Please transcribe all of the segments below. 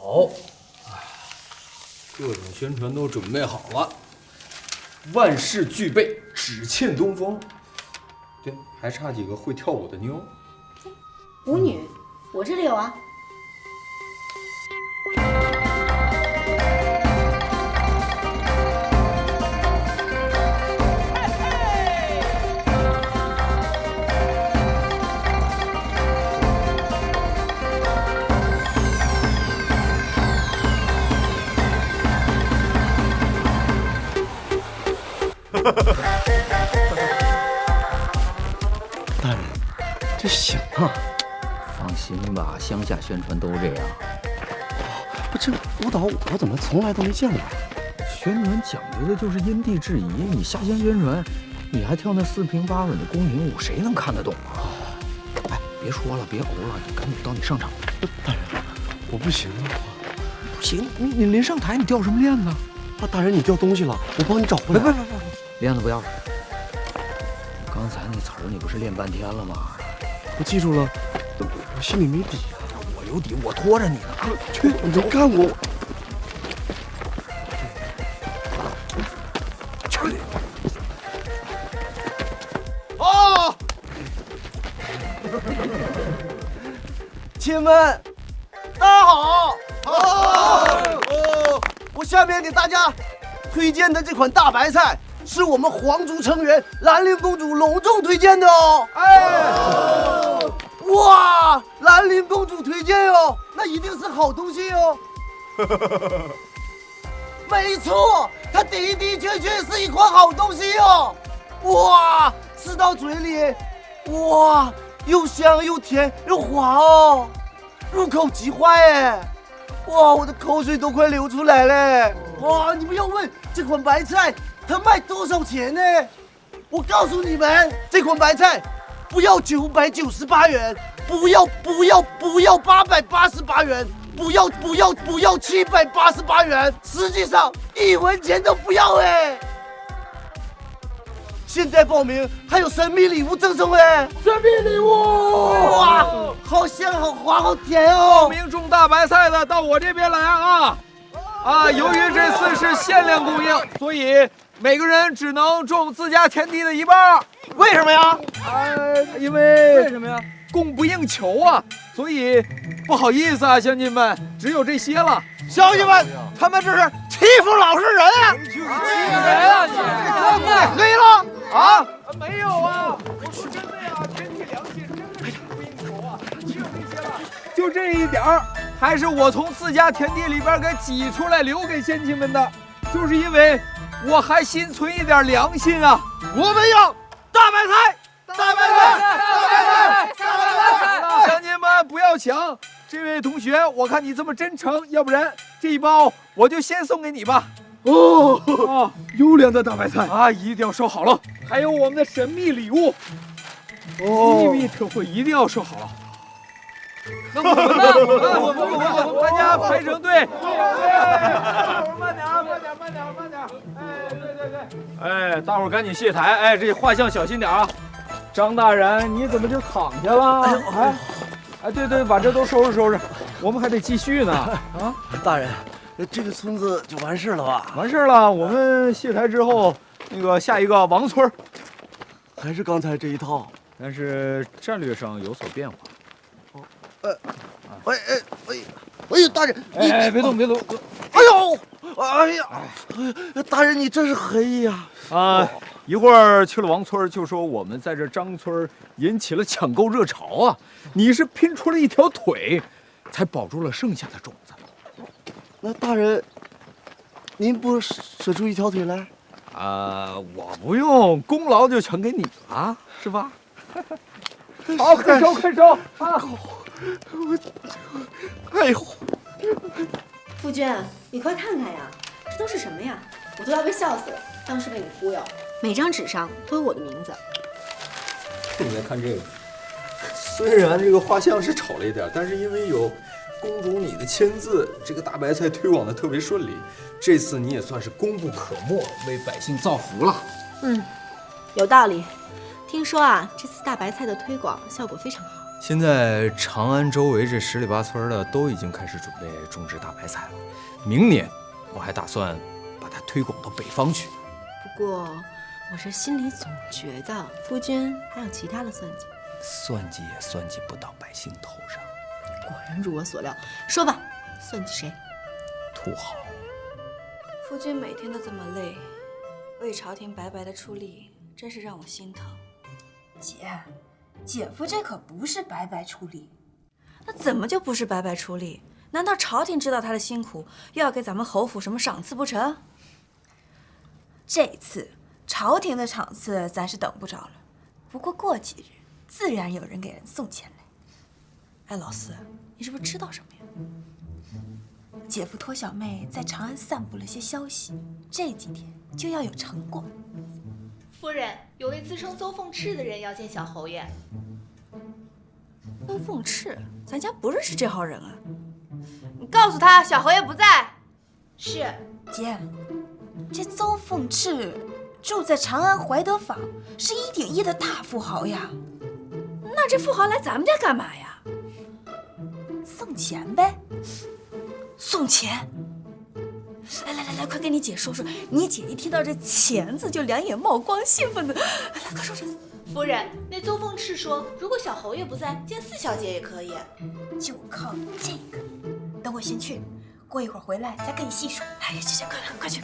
好，各种宣传都准备好了，万事俱备，只欠东风。对，还差几个会跳舞的妞。舞女，我这里有啊。大人，这行啊？放心吧，乡下宣传都这样。不，这舞蹈我怎么从来都没见过？宣传讲究的就是因地制宜，你下乡宣传，你还跳那四平八稳的宫廷舞，谁能看得懂啊？哎，别说了，别欧了，你赶紧到你上场。大人，我不行啊！不行，你临上台你掉什么链子？啊，大人，你掉东西了，我帮你找回来。别，链子不要。刚才那词儿你不是练半天了吗？我记住了，我心里没底啊。我有底，我拖着你呢。去，我没干过。去。哦，亲们，大家好。我下面给大家推荐的这款大白菜，是我们皇族成员兰陵公主隆重推荐的哦。哇，兰陵公主推荐哦，那一定是好东西哦。没错，它的的确确是一款好东西哦。哇，吃到嘴里，哇，又香又甜又滑哦，入口即化哎。哇，我的口水都快流出来了！哇，你们要问这款白菜它卖多少钱呢？我告诉你们，这款白菜不要998元，不要888元，不要788元，实际上1文钱都不要哎！现在报名还有神秘礼物赠送哎！神秘礼物！哇，好香、好滑、好甜哦！报名种大白菜的到我这边来啊！由于这次是限量供应，所以每个人只能种自家田地的一半。为什么呀？因为什么呀？供不应求啊！所以不好意思啊，乡亲们，只有这些了。乡亲们，他们这是欺负老实人啊！欺负人啊！你太黑了！啊？没有啊！我说真的呀，天地良心，真的是不应求啊！只有这些了，就这一点儿，还是我从自家田地里边给挤出来留给乡亲们的，就是因为我还心存一点良心啊！我们要大白菜，大白菜，大白菜，大白菜！乡亲们不要抢，这位同学，我看你这么真诚，要不然这一包我就先送给你吧。优良的大白菜啊，一定要收好了。还有我们的神秘礼物，秘密特惠一定要收好了。那我们呢？我们大家排成队。慢点啊，慢点。对。哎，大伙儿赶紧卸台。哎，这画像小心点啊。张大人，你怎么就躺下了？对，把这都收拾，我们还得继续呢。啊，大人。这个村子就完事了吧？完事了，我们卸台之后，那个下一个王村，还是刚才这一套，但是战略上有所变化。大人，别动！哎呀，大人你这是何意呀？一会儿去了王村，就说我们在这张村引起了抢购热潮啊！你是拼出了一条腿，才保住了剩下的种子。那大人，您不舍出一条腿来？我不用，功劳就全给你了，是吧？好，快收啊！哎呦，傅娟，你快看看呀，这都是什么呀？我都要被笑死了，当时被你忽悠，每张纸上都有我的名字。你再看这个，虽然这个画像是丑了一点，但是因为有公主你的签字，这个大白菜推广的特别顺利。这次你也算是功不可没，为百姓造福了。有道理。听说啊，这次大白菜的推广效果非常好。现在长安周围这10里8村的都已经开始准备种植大白菜了，明年我还打算把它推广到北方去。不过我这心里总觉得夫君还有其他的算计。算计也算计不到百姓头上。果然如我所料。说吧，算计谁？土豪。夫君每天都这么累，为朝廷白白的出力，真是让我心疼。姐夫这可不是白白出力。那怎么就不是白白出力？难道朝廷知道他的辛苦，又要给咱们侯府什么赏赐不成？这次朝廷的赏赐咱是等不着了，不过过几日自然有人给人送钱来。哎，老四，你是不是知道什么呀？姐夫托小妹在长安散布了些消息，这几天就要有成果。夫人，有位自称邹凤赤的人要见小侯爷。邹凤赤，咱家不认识这号人啊！你告诉他，小侯爷不在。是。姐，这邹凤赤住在长安怀德坊，是1.1的大富豪呀。那这富豪来咱们家干嘛呀？送钱呗。送钱？来，快跟你姐说说。你姐一听到这钱字就两眼冒光，兴奋的。来，快说说。夫人，那邹凤赤说，如果小侯爷不在，见4小姐也可以。就靠这个。等我先去，过一会儿回来再跟你细说。哎呀，这快去！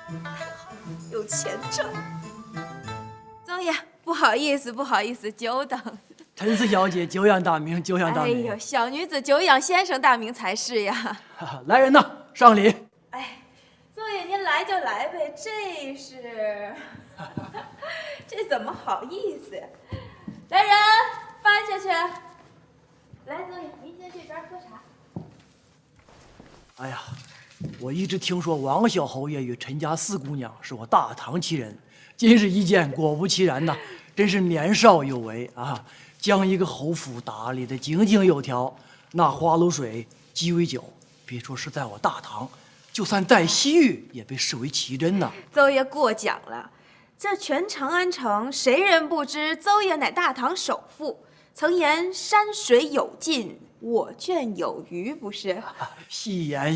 太好了，有钱赚。宗爷，不好意思，久等。陈四小姐久仰大名，久仰大名。哎呦，小女子久仰先生大名才是呀。来人呐，上礼。哎，宗爷您来就来呗，这是，这怎么好意思呀？来人，搬下去。来，宗爷，您先去这边喝茶。哎呀，我一直听说王小侯爷与陈家4姑娘是我大唐奇人，今日一见，果不其然呐，真是年少有为啊！将一个侯府打理得井井有条，那花露水、鸡尾酒，别说是在我大唐，就算在西域也被视为奇珍呐。邹爷过奖了，这全长安城谁人不知邹爷乃大唐首富？曾言山水有尽，我眷有余，不是？戏言。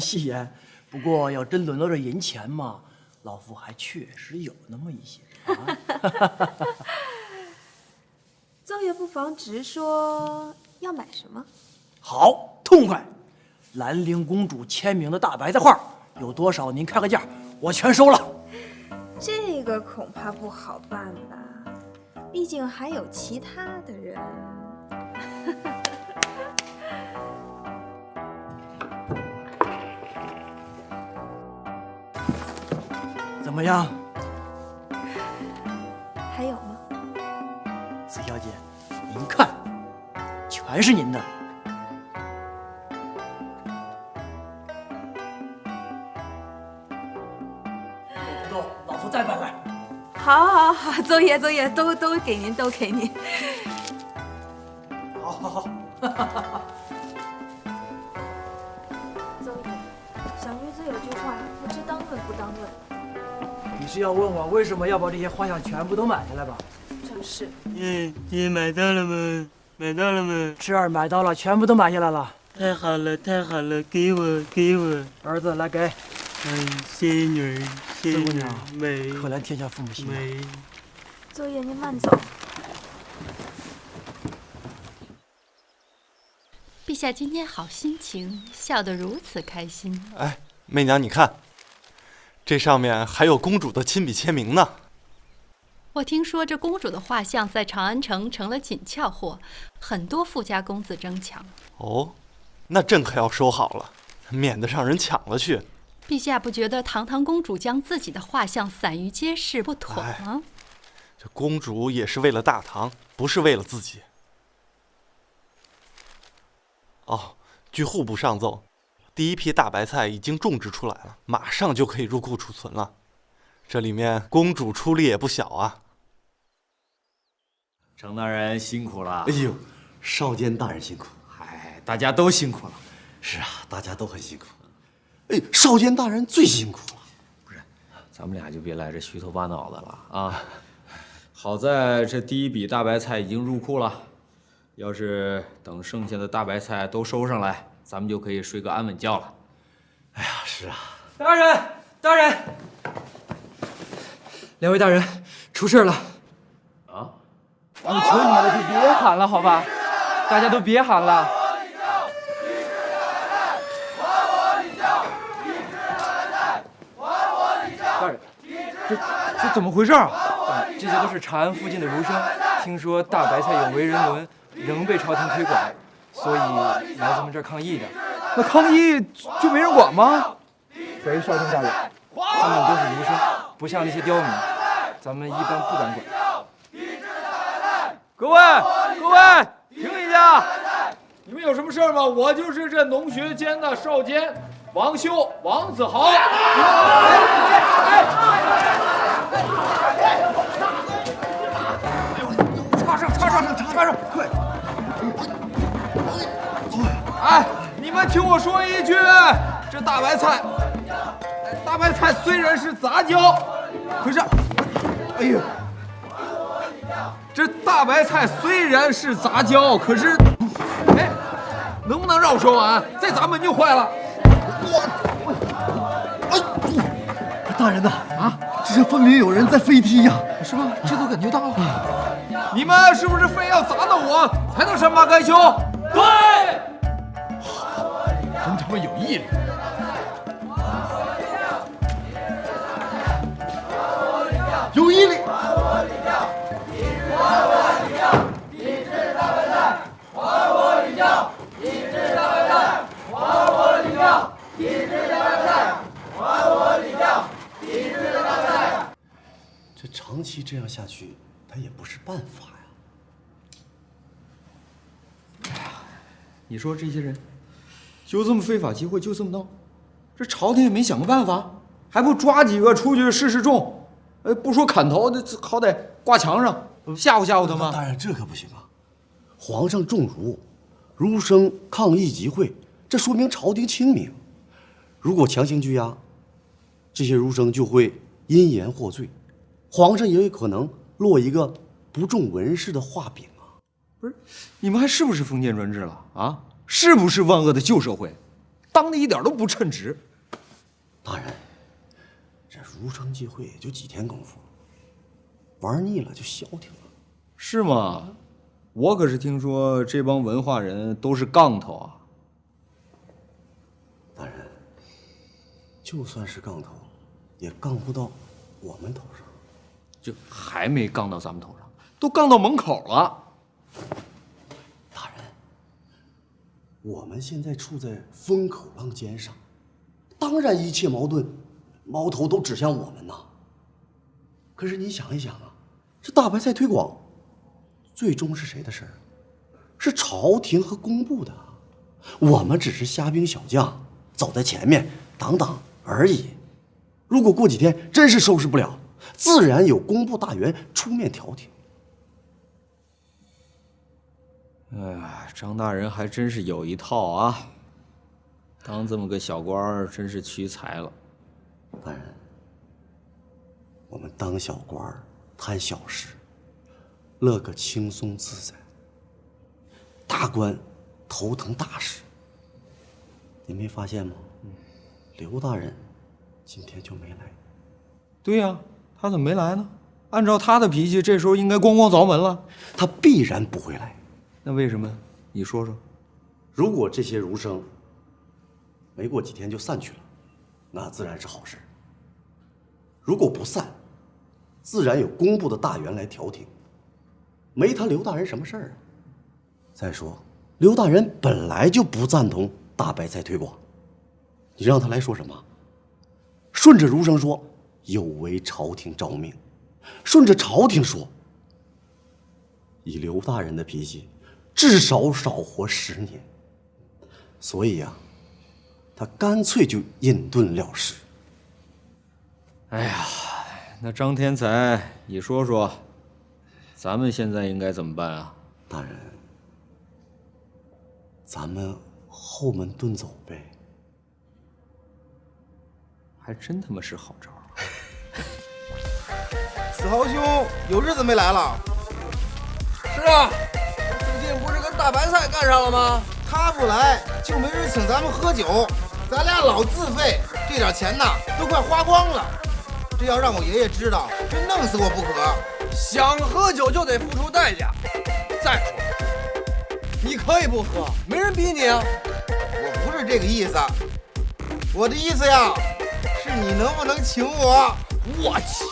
不过要真论到这银钱嘛，老夫还确实有那么一些啊。邹爷不妨直说要买什么？好，痛快！兰陵公主签名的大白菜画，有多少您开个价，我全收了。这个恐怕不好办吧，毕竟还有其他的人。怎么样？还有吗？四小姐，您看，全是您的。不够，老夫再搬来。好，邹爷，都给您，都给您。好。邹爷，小女子有句话，不知当论不当论。你是要问我为什么要把这些画像全部都买下来吧？正是。你买到了吗？买到了吗？赤儿买到了，全部都买下来了。太好了，给我。儿子来给。仙女儿，四姑娘，美，可怜天下父母心。美。邹爷您慢走。陛下今天好心情，笑得如此开心。哎，媚娘，你看，这上面还有公主的亲笔签名呢。我听说这公主的画像在长安城成了紧俏货，很多富家公子争抢。哦，那朕可要收好了，免得让人抢了去。陛下不觉得堂堂公主将自己的画像散于街市不妥吗？这公主也是为了大唐，不是为了自己。哦，据户部上奏，第一批大白菜已经种植出来了，马上就可以入库储存了。这里面公主出力也不小啊。程大人辛苦了。哎呦，少监大人辛苦。嗨，大家都辛苦了。是啊，大家都很辛苦。哎，少监大人最辛苦了。不是，咱们俩就别来这虚头巴脑的了啊。好在这第一笔大白菜已经入库了，要是等剩下的大白菜都收上来，咱们就可以睡个安稳觉了。哎呀，是啊。大人，大人，两位大人，出事了！啊！我求你了，就别喊了，好吧？大家都别喊了。大人，这怎么回事啊？这些都是长安附近的儒生，听说大白菜有违人伦，仍被朝廷推广，所以来咱们这儿抗议的。那抗议就没人管吗？喂，少卿大人，他们都是儒生，不像那些刁民，咱们一般不敢管。各位，停一下！你们有什么事吗？我就是这农学监的少监王修，王子豪。插上，快！哎，你们听我说一句，这大白菜虽然是杂交，可是，哎呦，这大白菜虽然是杂交，可是，哎，能不能让我说完？再砸门就坏了。大人呐，啊，这分明有人在飞踢呀，是吧？这都感觉到了。你们是不是非要砸到我才能善罢甘休？对，真他妈有毅力！有毅力！这长期这样下去，他也不是办法呀。你说这些人就这么非法集会，就这么闹，这朝廷也没想个办法，还不抓几个出去示众？不说砍头，这好歹挂墙上吓唬吓唬他们。大人，这可不行啊！皇上重儒生抗议集会，这说明朝廷清明。如果强行拘押，这些儒生就会因言获罪，皇上也有可能落一个不重文士的画饼啊！不是，你们还是不是封建专制了啊？是不是万恶的旧社会？当的一点都不称职。大人，这儒生集会也就几天功夫，玩腻了就消停了。是吗？我可是听说这帮文化人都是杠头啊。大人，就算是杠头，也杠不到我们头上。就还没杠到咱们头上，都杠到门口了。大人，我们现在处在风口浪尖上，当然一切矛头都指向我们呐。可是你想一想啊，这大白菜推广，最终是谁的事儿？是朝廷和工部的，我们只是虾兵小将，走在前面挡挡而已。如果过几天真是收拾不了，自然有工部大员出面调停。哎呀，张大人还真是有一套啊！当这么个小官儿，真是屈才了。大人，我们当小官儿贪小事，乐个轻松自在；大官头疼大事。您没发现吗？刘大人今天就没来。对呀，他怎么没来呢？按照他的脾气，这时候应该咣咣凿门了。他必然不会来。那为什么？你说说。如果这些儒生没过几天就散去了，那自然是好事。如果不散，自然有工部的大员来调停，没他刘大人什么事儿啊？再说，刘大人本来就不赞同大白菜推广，你让他来说什么？顺着儒生说，有违朝廷诏命；顺着朝廷说，以刘大人的脾气，至少少活10年。所以呀，他干脆就隐遁了事。哎呀，那张天才，你说说，咱们现在应该怎么办啊？大人，咱们后门遁走呗。还真他妈是好招。子豪兄有日子没来了。是啊，最近不是跟大白菜干上了吗？他不来就没人请咱们喝酒，咱俩老自费，这点钱呐都快花光了。这要让我爷爷知道，非弄死我不可。想喝酒就得付出代价。再说，你可以不喝，没人逼你啊。我不是这个意思，我的意思呀，是你能不能请我？我请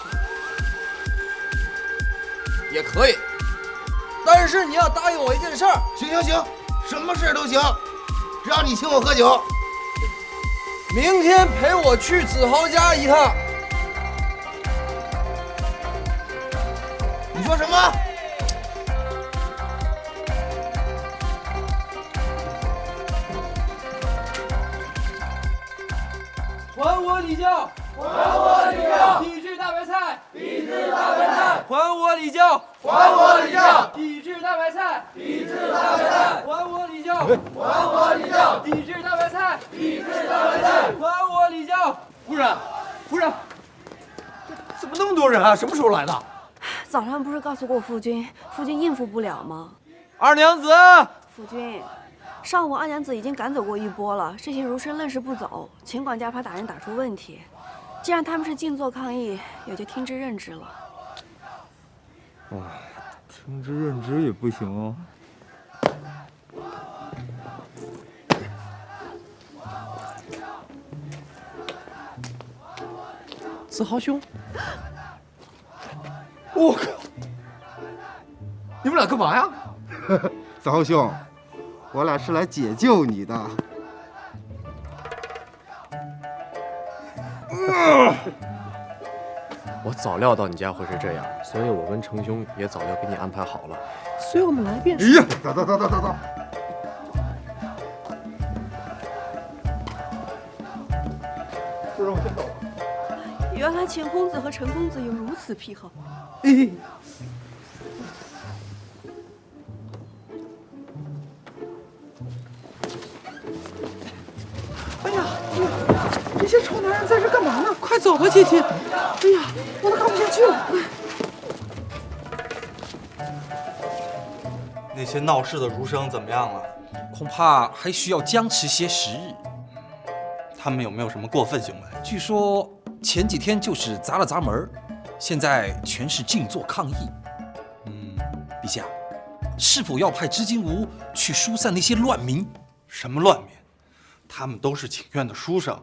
也可以，但是你要答应我一件事儿。行，什么事都行，只要你请我喝酒。明天陪我去子豪家一趟。你说什么？还我礼教！还我礼教！抵制大白菜！抵制大白菜！还我礼教！还我礼教！抵制大白菜！抵制大白菜！还我礼教！还我礼教！抵制大白菜！抵制大白菜！还我礼教！夫人，怎么那么多人啊？什么时候来的？早上不是告诉过夫君应付不了吗？二娘子，夫君，上午二娘子已经赶走过一波了，这些儒生愣是不走，秦管家怕打人打出问题。既然他们是静坐抗议，也就听之任之了。听之任之也不行啊。子豪兄，我靠！你们俩干嘛呀？子豪兄，我俩是来解救你的。我早料到你家会是这样，所以我跟程兄也早就给你安排好了。随我们来便是。哎呀，走。夫人，我先走了。原来钱公子和陈公子有如此癖好。哎呀，这些臭男人在这干嘛呢？快走吧，姐姐！哎呀，我都看不下去了。那些闹事的儒生怎么样了？恐怕还需要僵持些时日。他们有没有什么过分行为？据说前几天就是砸了砸门，现在全是静坐抗议。陛下，是否要派织金吾去疏散那些乱民？什么乱民？他们都是请愿的书生。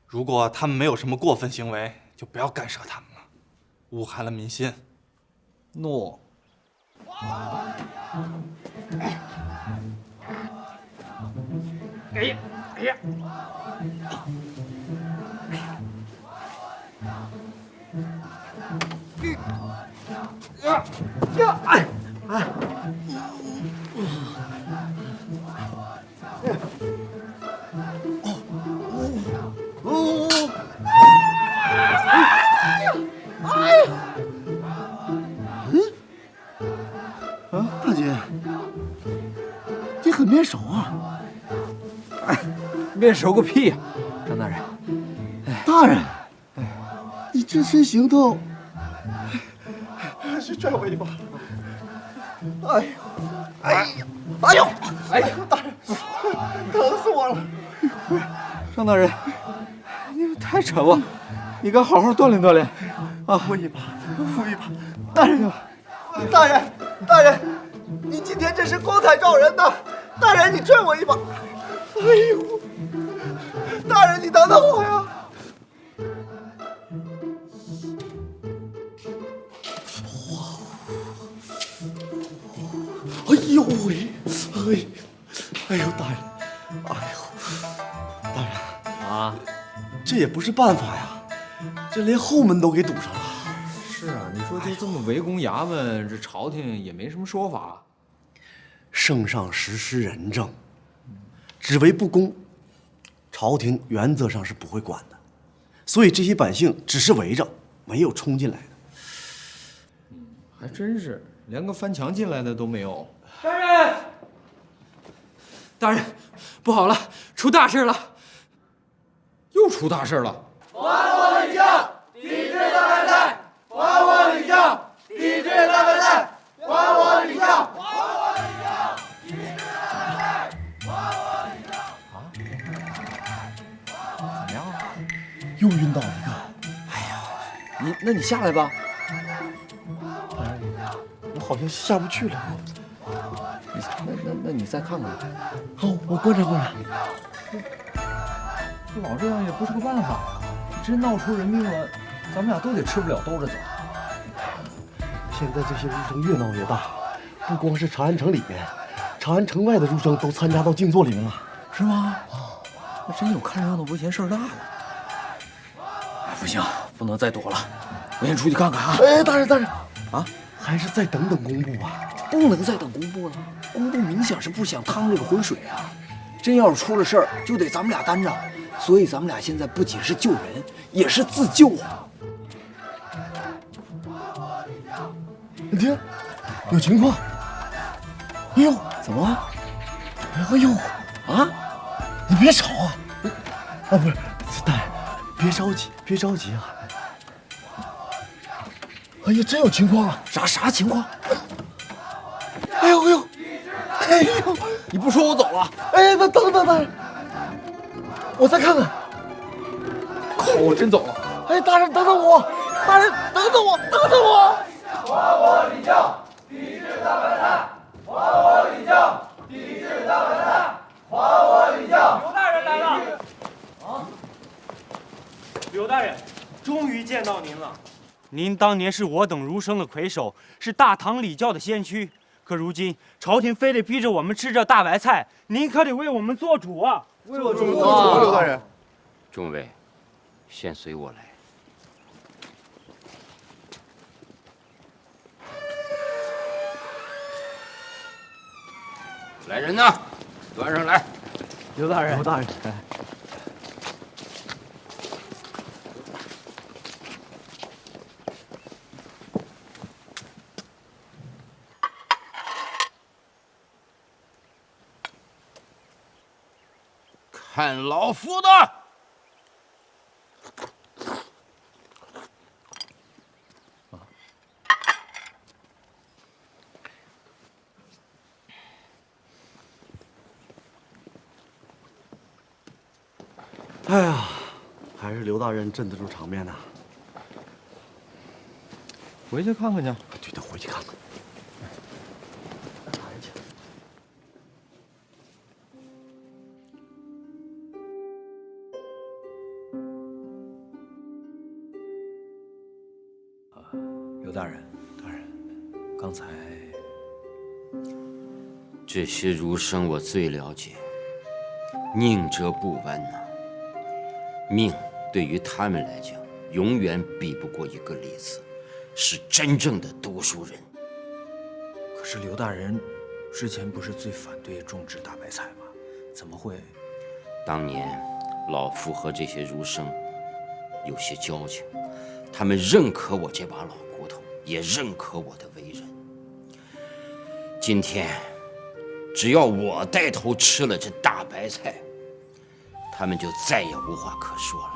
如果他们没有什么过分行为，就不要干涉他们了，污害了民心。诺。哎呀！大姐，你很面熟啊！面熟个屁呀，张大人！大人，你这身行头，去拽我一把！哎呦，大人，疼死我了！张大人，你们太沉了，你该好好锻炼锻炼啊！扶一把，大人，大人，你今天真是光彩照人呐！大人，你拽我一把！哎呦，大人，你等等我呀！哎呦喂，哎呦，大人，大人啊，这也不是办法呀，这连后门都给堵上了。是啊，你说就这么围攻衙门，这朝廷也没什么说法。圣上实施仁政，只为不公，朝廷原则上是不会管的，所以这些百姓只是围着，没有冲进来的。还真是，连个翻墙进来的都没有。大人，不好了，出大事了！又出大事了！还我礼教，抵制大白菜！抵制大白菜，还我李将！怎么样啊？又晕倒一个。那你下来吧。我好像下不去了。那你再看看。好，我观察观察。老这样也不是个办法呀！真闹出人命了，咱们俩都得吃不了兜着走。现在这些儒生越闹越大，不光是长安城里面，长安城外的儒生都参加到静坐里面了，是吗？那真有看热闹不嫌事儿大的。不行，不能再躲了，我先出去看看啊！哎，大人，啊，还是再等等公布吧。不能再等公布了，公布明显是不想趟这个浑水啊！真要是出了事儿，就得咱们俩担着。所以咱们俩现在不仅是救人，也是自救啊！你听，有情况！哎呦，怎么了？哎呦，啊！你别吵啊！啊，不是，大人，别着急，别着急啊！哎呀，真有情况啊！啥情况？哎呦！你不说我走了？哎，那等，大人，我再看看。靠，我真走了！哎，大人，等等我！大人，等等我！还我李将，抵制大白菜！还我李将，抵制大白菜！还我李将！刘大人来了！啊！刘大人，终于见到您了。您当年是我等儒生的魁首，是大唐礼教的先驱。可如今朝廷非得逼着我们吃这大白菜，您可得为我们做主啊！为我做主，刘大人。众位，先随我来。来人呐，端上来。刘大人，看老夫的！哎呀，还是刘大人镇得住场面呐。回去看看去。对的，回去看看。刘大人，刚才这些儒生我最了解，宁折不弯呐。命对于他们来讲，永远比不过一个例子，是真正的读书人。可是刘大人之前不是最反对种植大白菜吗？怎么会？当年老夫和这些儒生有些交情，他们认可我这把老骨头，也认可我的为人。今天只要我带头吃了这大白菜，他们就再也无话可说了。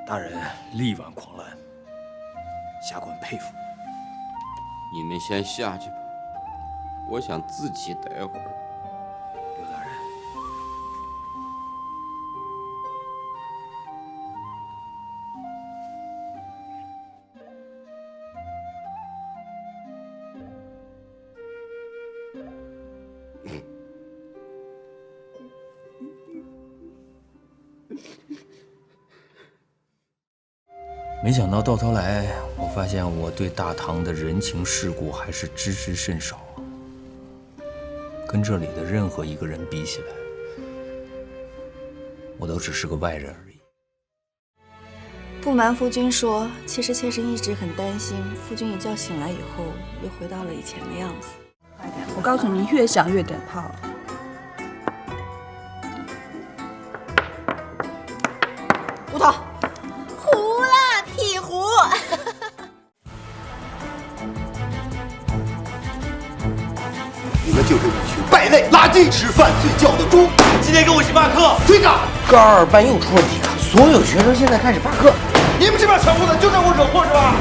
大人力挽狂澜，下官佩服。你们先下去吧，我想自己待会儿。刘大人，没想到到头来，我发现我对大唐的人情世故还是知之甚少，跟这里的任何一个人比起来，我都只是个外人而已。不瞒夫君说，其实妾身一直很担心，夫君一觉醒来以后又回到了以前的样子。我告诉你，越想越等泡。吴桐，糊了，屁糊。你们就是一群败类、垃圾，吃饭睡觉的猪。今天跟我一起罢课，队长。高二办又出问题了，所有学生现在开始罢课。你们这边抢祸的就让我惹祸是吧？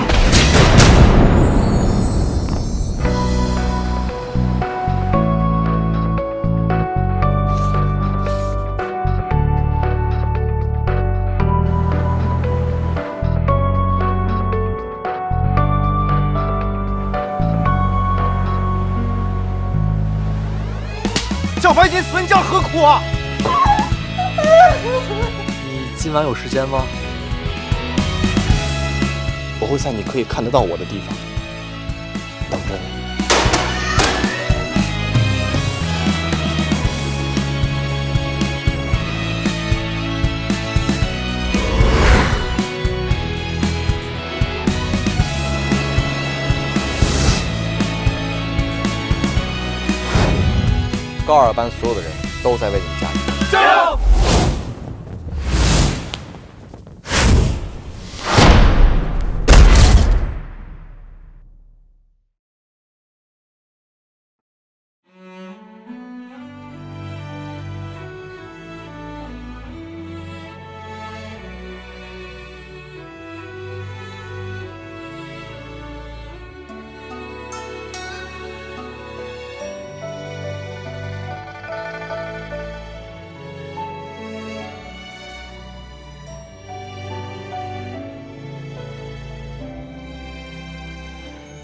小白金存将何苦啊？你今晚有时间吗？我会在你可以看得到我的地方等着你。高二班所有的人都在为你加油！加油！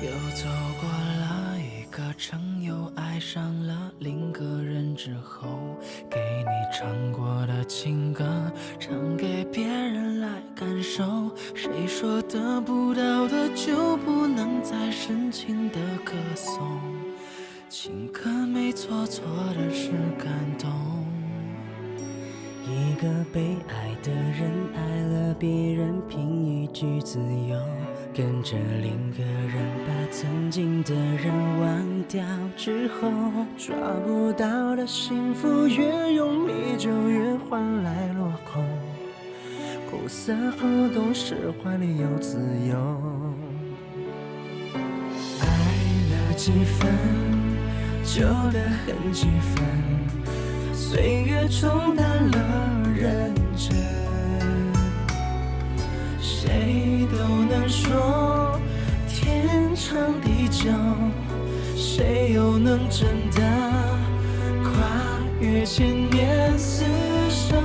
又走过了一个城，又爱上了另个人之后，给你唱过的情歌，唱给别人来感受。谁说得不到的就不能再深情的歌颂？情歌没错，错的是感动。一个被爱的人爱了别人，凭一句自由，跟着另个人把曾经的人忘掉之后，抓不到的幸福越用力就越换来落空，苦涩后懂释怀里有自由。爱了几分，旧的很几分，岁月冲淡了认真，谁都能说天长地久，谁又能真的跨越千年厮守？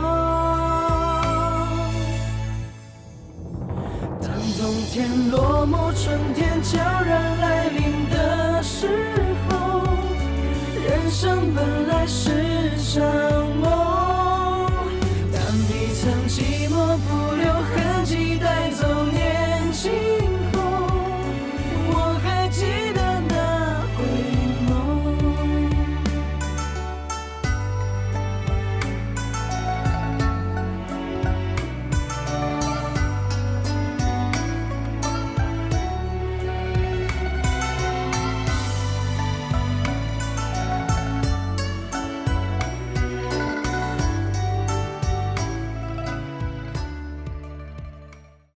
当冬天落幕，春天悄然来临的时候，人生本来是场梦。当你曾寂寞不